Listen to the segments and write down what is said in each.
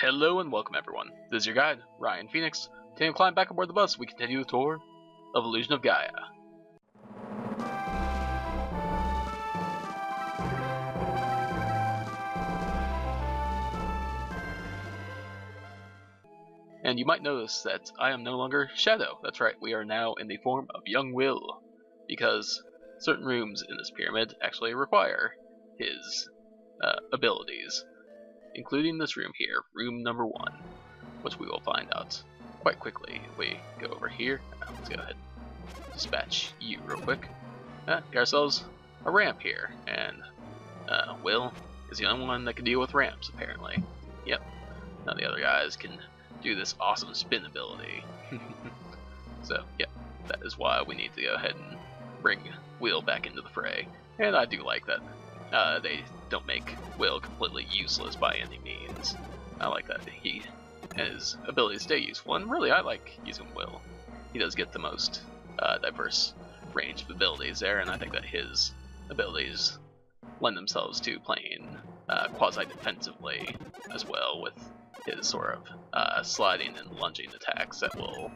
Hello and welcome everyone. This is your guide, Ryan Phoenix. Today climb back aboard the bus, we continue the tour of Illusion of Gaia. And you might notice that I am no longer Shadow. That's right, we are now in the form of Young Will, because certain rooms in this pyramid actually require his abilities, including this room here, room number 1, which we will find out quite quickly if we go over here. Let's go ahead and dispatch you real quick. Get ourselves a ramp here, and Will is the only one that can deal with ramps, apparently. Yep, none of the other guys can do this awesome spin ability. So, yeah, that is why we need to go ahead and bring Will back into the fray. And I do like that they don't make Will completely useless by any means. I like that he and his abilities stay useful, and really I like using Will. He does get the most diverse range of abilities there, and I think that his abilities lend themselves to playing quasi-defensively as well, with his sort of sliding and lunging attacks that will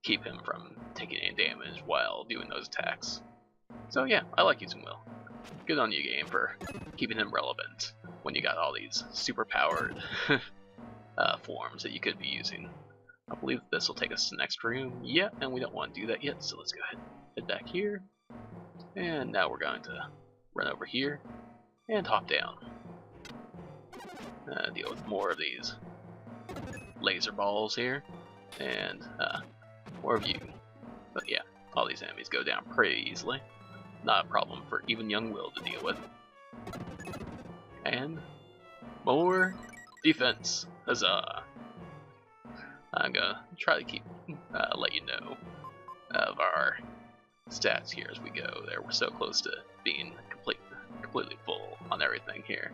keep him from taking any damage while doing those attacks. So yeah, I like using Will. Good on you, game, for keeping him relevant when you got all these super powered forms that you could be using. I believe this will take us to the next room. Yeah, and we don't want to do that yet, so let's go ahead and head back here. And now we're going to run over here and hop down. Deal with more of these laser balls here, and more of you. But yeah, all these enemies go down pretty easily. Not a problem for even young Will to deal with. And more defense. Huzzah! I'm gonna try to keep let you know of our stats here as we go. There, we're so close to being completely full on everything here.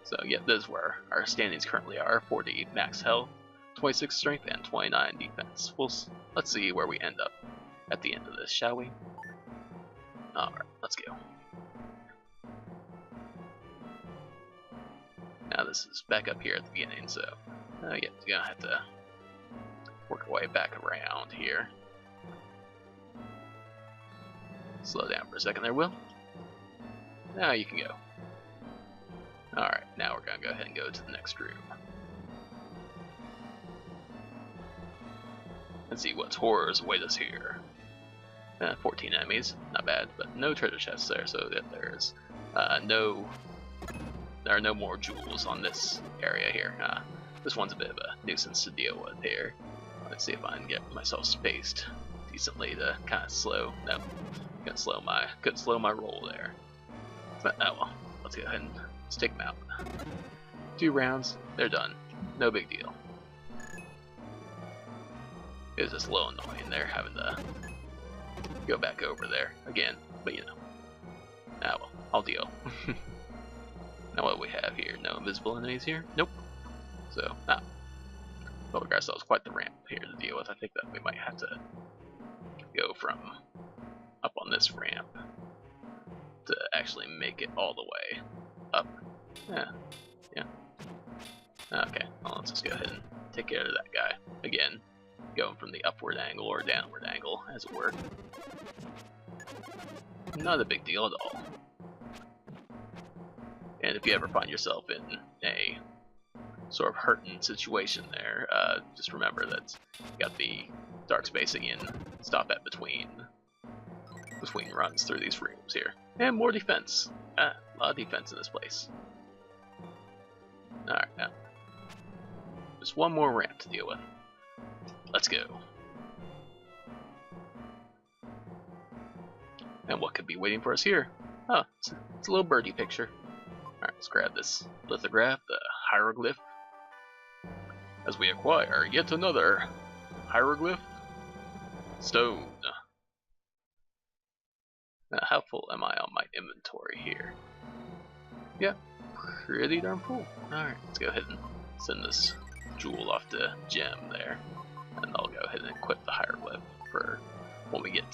So yeah, this is where our standings currently are: 40 max health, 26 strength, and 29 defense. Let's see where we end up at the end of this, shall we? Alright, let's go. Now this is back up here at the beginning, so yeah, we're gonna have to work our way back around here. Slow down for a second there, Will. Now you can go. Alright, now we're gonna go ahead and go to the next room. And see what horrors await us here. 14 enemies, not bad, but no treasure chests there, so that there's there are no more jewels on this area here. This one's a bit of a nuisance to deal with here. Let's see if I can get myself spaced decently to kind of slow. No, couldn't slow my roll there. But oh well, let's go ahead and stick them out. 2 rounds, they're done. No big deal. It was just a little annoying there having to go back over there again, but you know. Well, I'll deal. Now what do we have here? No invisible enemies here? Nope. So, but we got ourselves quite the ramp here to deal with. I think that we might have to go from up on this ramp to actually make it all the way up. Yeah. Okay, well, let's just go ahead and take care of that guy again. Going from the upward angle or downward angle, as it were. Not a big deal at all. And if you ever find yourself in a sort of hurting situation there, just remember that you got the dark spacing in, stop at between runs through these rooms here. And more defense. A lot of defense in this place. Alright, now. Just one more ramp to deal with. Let's go. And what could be waiting for us here? Oh, it's a little birdie picture. Alright, let's grab this lithograph, the hieroglyph, as we acquire yet another hieroglyph stone. Now, how full am I on my inventory here? Yeah, pretty darn full. Alright, let's go ahead and send this jewel off to Gem there. And I'll go ahead and equip the hieroglyph for when we get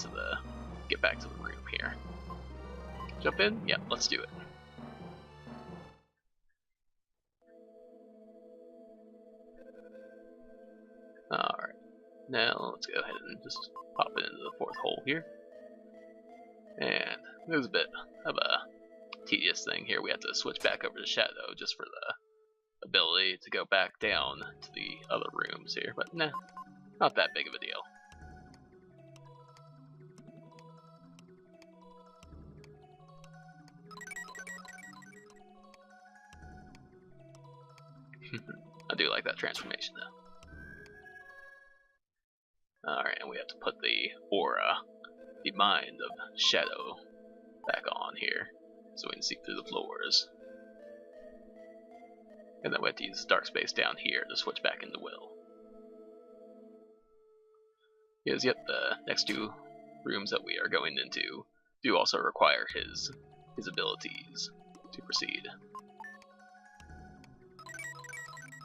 back to the room here. Jump in? Yeah, let's do it. Now let's go ahead and just pop it into the fourth hole here. And there's a bit of a tedious thing here. We have to switch back over to Shadow just for the ability to go back down to the other rooms here. But nah, not that big of a deal. I do like that transformation though. Alright, and we have to put the aura, the mind of Shadow, back on here so we can see through the floors. And then we have to use dark space down here to switch back into Will. Because yep, the next two rooms that we are going into do also require his abilities to proceed.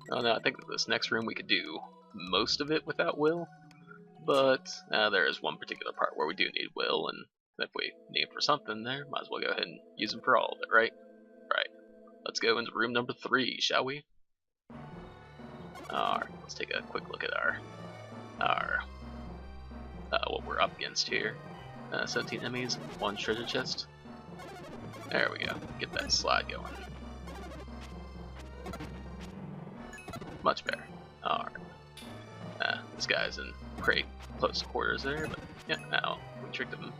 Oh no, I think that this next room we could do most of it without Will, but there is one particular part where we do need Will, and if we need him for something there, might as well go ahead and use him for all of it, right? Right. Let's go into room number 3, shall we? Alright, let's take a quick look at our what we're up against here. 17 enemies, 1 treasure chest. There we go. Get that slide going. Much better. Alright. This guy's in pretty close quarters there, but yeah, now we tricked him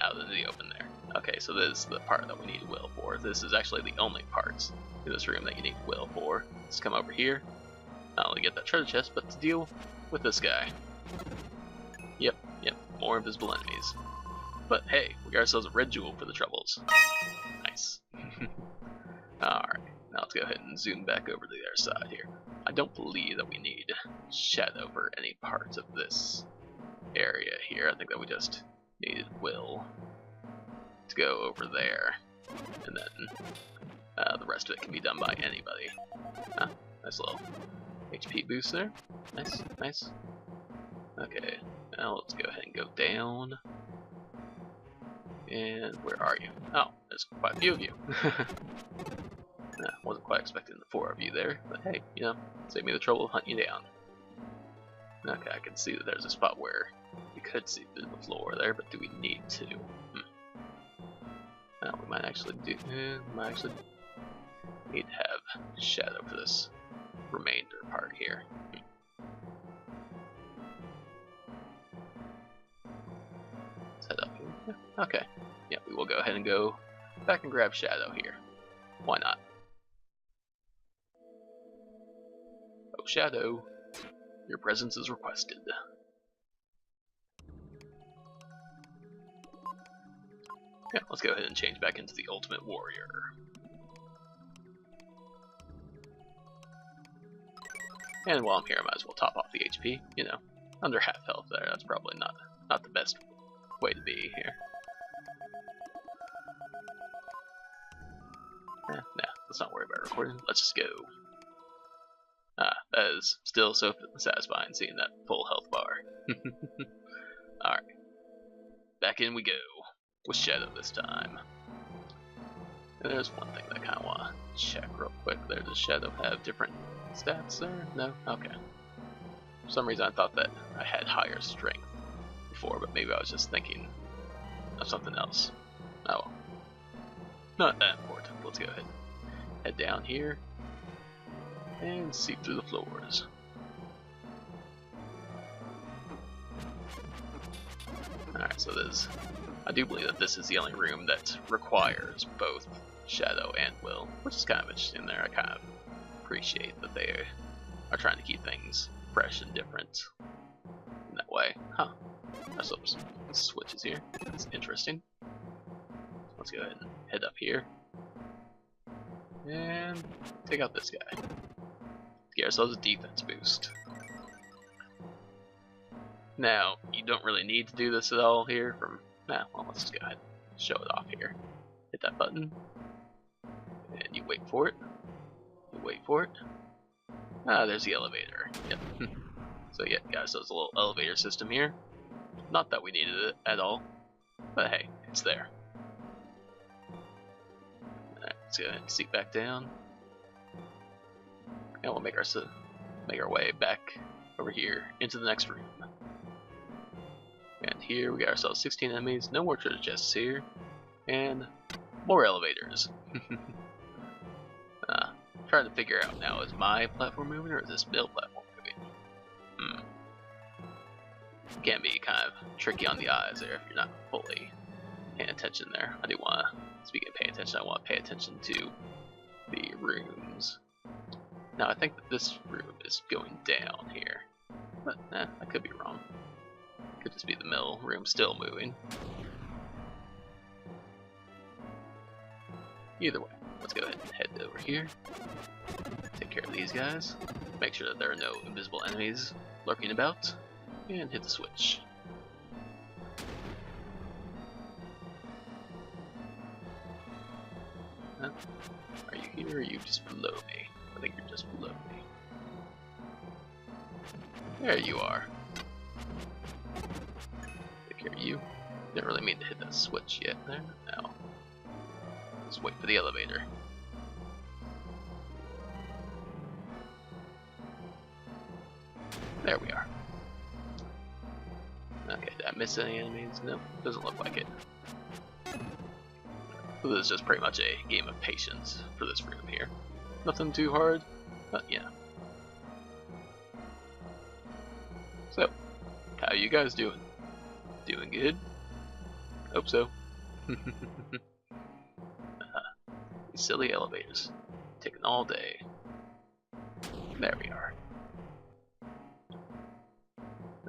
out into the open there. Okay, so this is the part that we need Will for. This is actually the only parts in this room that you need Will for. Let's come over here. Not only get that treasure chest, but to deal with this guy. Yep, more invisible enemies. But hey, we got ourselves a red jewel for the troubles. Nice. Alright, now let's go ahead and zoom back over to the other side here. I don't believe that we need Shadow for any parts of this area here. I think that we just needed Will to go over there. And then the rest of it can be done by anybody. Nice little HP boost there. Nice, nice. Okay, now let's go ahead and go down. And where are you? Oh, there's quite a few of you. Wasn't quite expecting the 4 of you there, but hey, you know, save me the trouble of hunting you down. Okay, I can see that there's a spot where we could see through the floor there, but do we need to? Well, we might actually need to have Shadow for this remainder part here. Let's head up here. Yeah, okay. Yeah, we will go ahead and go back and grab Shadow here. Why not? Oh, Shadow, your presence is requested. Yeah, let's go ahead and change back into the Ultimate Warrior. And while I'm here, I might as well top off the HP. You know, under half health there. That's probably not the best way to be here. Nah, let's not worry about recording. Let's just go. That is still so satisfying seeing that full health bar. Alright. Back in we go. With Shadow this time. And there's one thing that I kind of want to check real quick there. Does Shadow have different stats there? No? Okay. For some reason I thought that I had higher strength before, but maybe I was just thinking of something else. Oh well. Not that important. Let's go ahead and head down here and see through the floors. Alright, so I do believe that this is the only room that requires both Shadow and Will, which is kind of interesting there. I kind of appreciate that they are trying to keep things fresh and different in that way. Huh. There's some switches here. That's interesting. Let's go ahead and head up here. And take out this guy. Get ourselves a defense boost. Now, you don't really need to do this at all here well, let's just go ahead and show it off here. Hit that button. And you wait for it. You wait for it. There's the elevator. Yep. So yeah, guys, so it's a little elevator system here. Not that we needed it at all, but hey, it's there. Alright, let's go ahead and seat back down. And we'll make our way back over here into the next room. And here we got ourselves 16 enemies, no more treasure chests here, and more elevators. Trying to figure out now, is my platform moving or is this middle platform moving? Can be kind of tricky on the eyes there if you're not fully paying attention there. I do want to, speaking of paying attention, I want to pay attention to the rooms. Now I think that this room is going down here, but I could be wrong. Could just be the middle room still moving. Either way, let's go ahead and head over here. Take care of these guys. Make sure that there are no invisible enemies lurking about. And hit the switch. Huh? Are you here or are you just below me? I think you're just below me. There you are. Take care of you. Didn't really mean to hit that switch yet there. No. Let's wait for the elevator. There we are. Okay, did I miss any enemies? Nope, doesn't look like it. So this is just pretty much a game of patience for this room here. Nothing too hard, but yeah. So, how you guys doing? Doing good? Hope so. These silly elevators. Taking all day. There we are.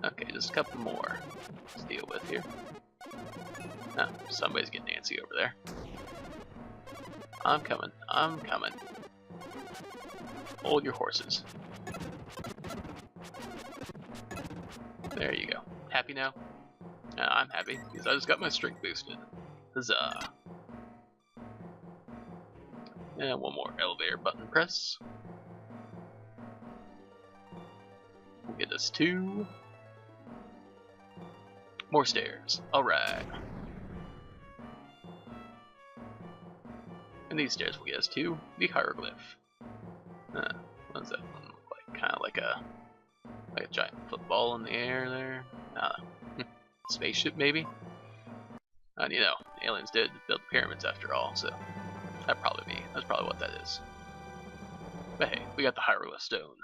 Okay, just a couple more to deal with here. Ah, somebody's getting antsy over there. I'm coming, I'm coming. Hold your horses. There you go. Happy now? I'm happy, because I just got my strength boosted. Huzzah. And one more elevator button press. We'll get us 2 more stairs. Alright. And these stairs will get us to the hieroglyph. What does that one look like? Kind of like a giant football in the air there. Spaceship maybe? And you know, aliens did build pyramids after all, so that's probably what that is. But hey, we got the hieroglyph stone.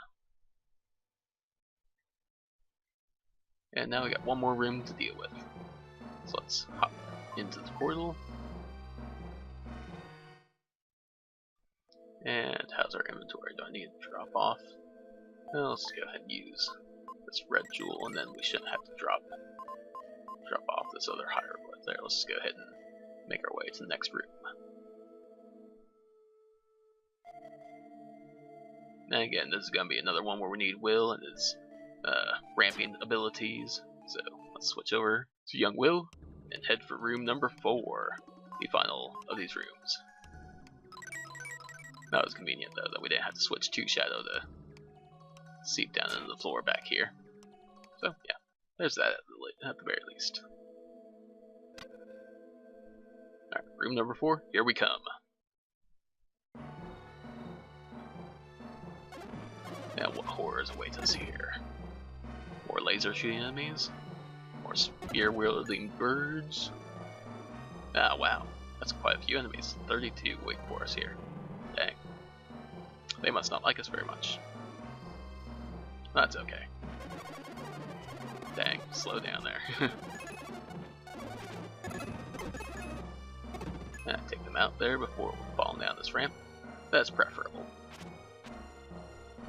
And now we got one more room to deal with. So let's hop into the portal. And how's our inventory? Do I need to drop off? Well, let's go ahead and use this red jewel, and then we shouldn't have to drop off this other hieroglyph there. Let's just go ahead and make our way to the next room. And again, this is going to be another one where we need Will and his ramping abilities. So let's switch over to young Will and head for room number 4, the final of these rooms. That was convenient though, that we didn't have to switch to Shadow to seep down into the floor back here. So yeah, there's that at the very least. Alright, room number 4, here we come. And what horrors await us here? More laser shooting enemies? More spear wielding birds? Ah, wow. That's quite a few enemies. 32 wait for us here. Dang. They must not like us very much. That's okay. Dang, slow down there. Take them out there before falling down this ramp. That's preferable.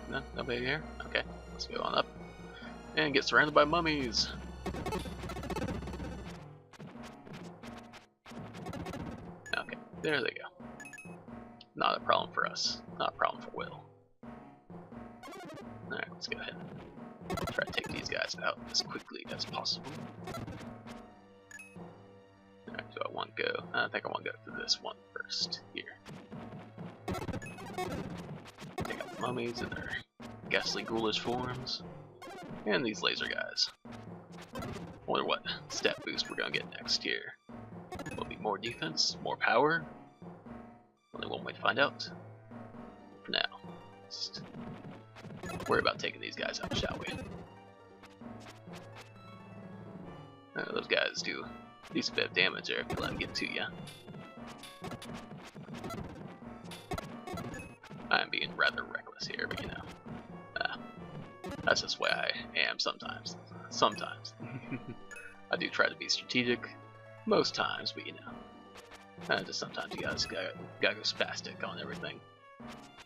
No, nobody here? Okay, let's go on up. And get surrounded by mummies. Okay, there they go. Not a problem for us. Not a problem for Will. Alright, let's go ahead and try to take these guys out as quickly as possible. Alright, do I want to go? I think I want to go for this one first. Here. Take out the mummies in their ghastly ghoulish forms. And these laser guys. Wonder what stat boost we're gonna get next here. Will it be more defense, more power? Only one way to find out. For now, just worry about taking these guys out, shall we? Those guys do a decent bit of damage there if you let them get to you. I'm being rather reckless here, but you know, that's just the way I am sometimes. Sometimes. I do try to be strategic most times, but you know, just sometimes you guys gotta go spastic on everything.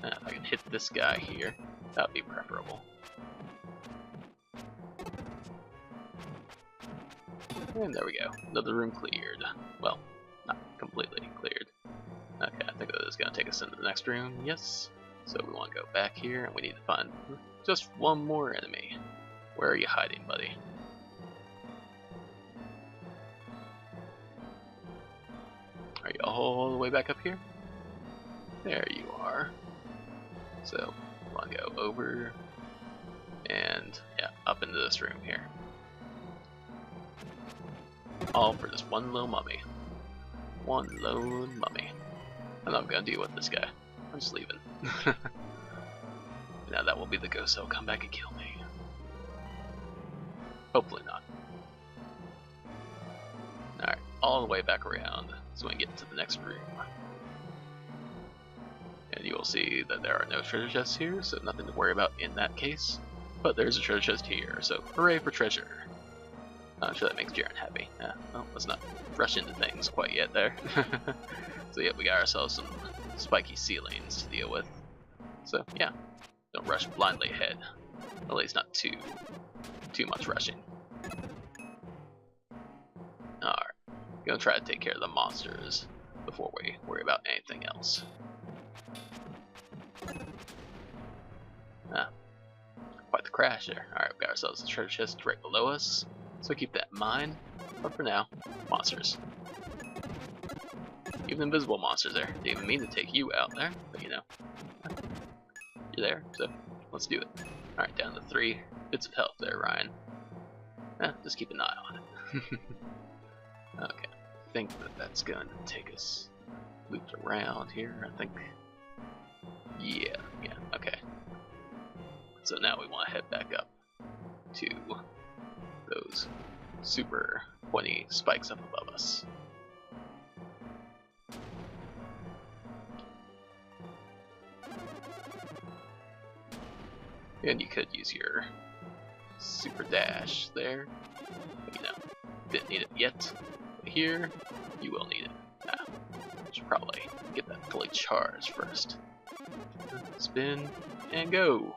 If I can hit this guy here, that would be preferable. And there we go. Another room cleared. Well, not completely cleared. Okay, I think that is going to take us into the next room. Yes. So we want to go back here, and we need to find just one more enemy. Where are you hiding, buddy? Are you all the way back up here? There you are. So, we want to go over, and yeah, up into this room here. All for just one little mummy. One lone mummy. I'm not gonna deal with this guy. I'm just leaving. Now that will be the ghost that will come back and kill me. Hopefully not. Alright, all the way back around so we can get to the next room. And you will see that there are no treasure chests here, so nothing to worry about in that case. But there's a treasure chest here, so hooray for treasure. I'm sure that makes Jaren happy. Well, let's not rush into things quite yet there. So yeah, we got ourselves some spiky ceilings to deal with. So yeah, don't rush blindly ahead. At least not too much rushing. Alright, gonna try to take care of the monsters before we worry about anything else. Quite the crash there. Alright, we got ourselves a treasure chest right below us. So keep that in mind, but for now, monsters. Even invisible monsters there. Didn't even mean to take you out there, but you know, you're there, so let's do it. Alright, down to 3 bits of health there, Ryan. Just keep an eye on it. Okay, I think that's going to take us looped around here, I think. Yeah, okay. So now we want to head back up to those super pointy spikes up above us. And you could use your super dash there, but you know, didn't need it yet. But here, you will need it. Should probably get that fully charged first. Spin and go.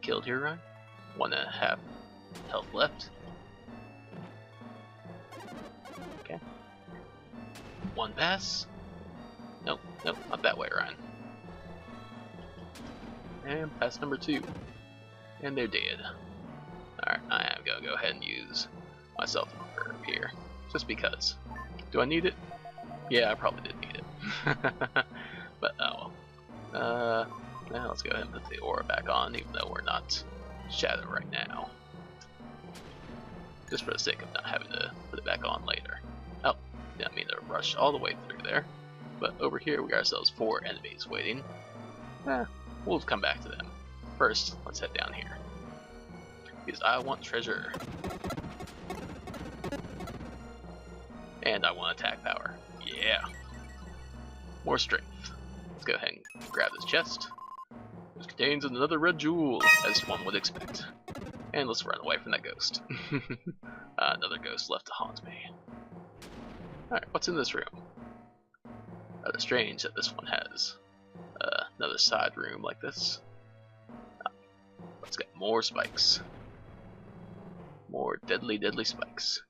Killed here, Ryan. 1.5 health left. Okay. 1 pass. Nope, not that way, Ryan. And pass number 2. And they're dead. Alright, I am gonna go ahead and use myself a herb here. Just because. Do I need it? Yeah, I probably did need it. But oh well. Now let's go ahead and put the aura back on, even though we're not shadow right now. Just for the sake of not having to put it back on later. Oh, didn't mean to rush all the way through there. But over here we got ourselves 4 enemies waiting. We'll come back to them. First, let's head down here. Because I want treasure. And I want attack power. Yeah. More strength. Let's go ahead and grab this chest. It contains another red jewel, as one would expect. And let's run away from that ghost. Another ghost left to haunt me. Alright, what's in this room? Rather strange that this one has another side room like this. Let's get more spikes. More deadly, deadly spikes.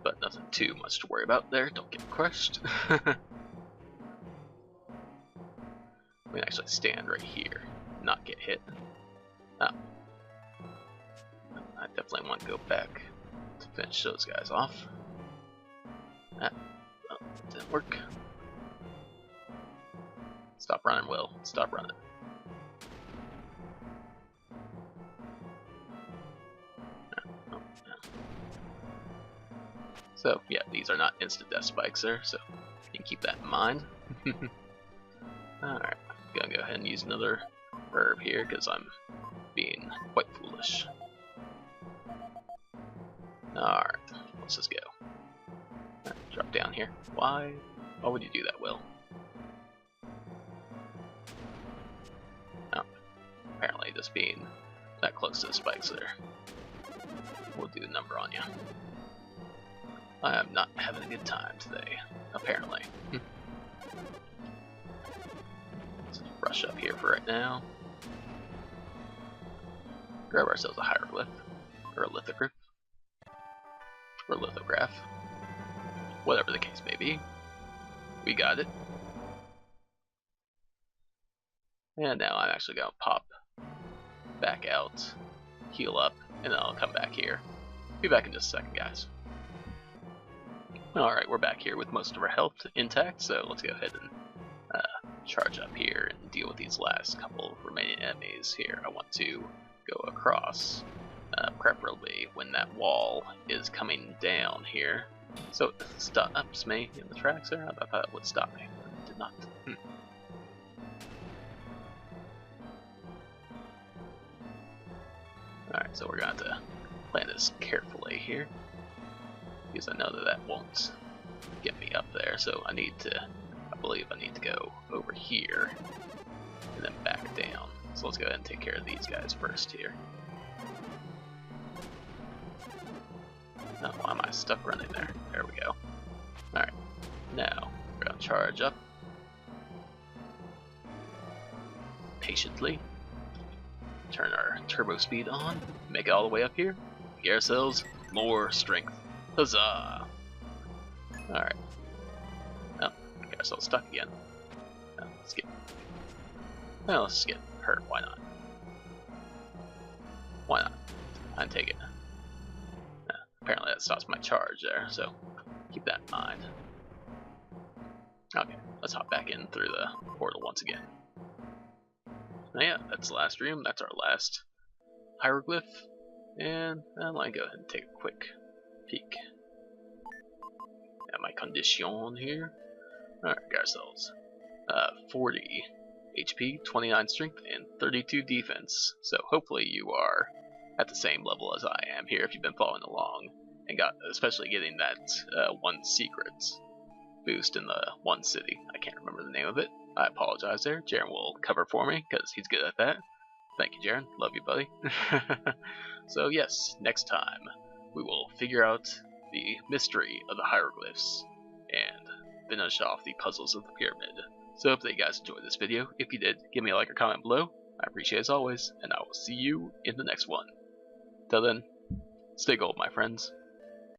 But nothing too much to worry about there. Don't get crushed. We can actually stand right here, not get hit. Oh. I definitely want to go back to finish those guys off. Oh, didn't work. Stop running, Will. Stop running. So, yeah, these are not instant death spikes there, so And keep that in mind. Alright, gonna go ahead and use another herb here because I'm being quite foolish. Alright, let's just go. Right, drop down here. Why would you do that, Will? Oh, apparently just being that close to the spikes there will do a number on you. I am not having a good time today, apparently. Let's rush up here for right now. Grab ourselves a hieroglyph, or a lithograph, or lithograph. Whatever the case may be. We got it. And now I'm actually going to pop back out, heal up, and then I'll come back here. Be back in just a second, guys. Alright, we're back here with most of our health intact, so let's go ahead and charge up here and deal with these last couple remaining enemies here. I want to go across, preferably when that wall is coming down here. So it stops me in the tracks there. I thought it would stop me, but it did not. Alright, so we're going to plan this carefully here, because I know that that won't get me up there, so I believe I need to go over here, and then back down. So let's go ahead and take care of these guys first here. Oh, why am I stuck running there? There we go. Alright, now we're going to charge up patiently. Turn our turbo speed on, make it all the way up here, get ourselves more strength. Huzzah! Alright. Oh, get ourselves stuck again. Oh, let's get hurt, why not? Why not? I'd take it. Apparently that stops my charge there, so keep that in mind. Okay, let's hop back in through the portal once again. Now yeah, that's the last room, that's our last hieroglyph, and I'll go ahead and take a quick peek at my condition here. Alright, got ourselves 40 HP, 29 strength, and 32 defense, so hopefully you are at the same level as I am here if you've been following along, and especially getting that one secret boost in the one city. I can't remember the name of it. I apologize there. Jaren will cover for me because he's good at that. Thank you, Jaren. Love you, buddy. So yes, next time we will figure out the mystery of the hieroglyphs and finish off the puzzles of the pyramid. So I hope that you guys enjoyed this video. If you did, give me a like or comment below. I appreciate it as always, and I will see you in the next one. Till then, stay gold, my friends.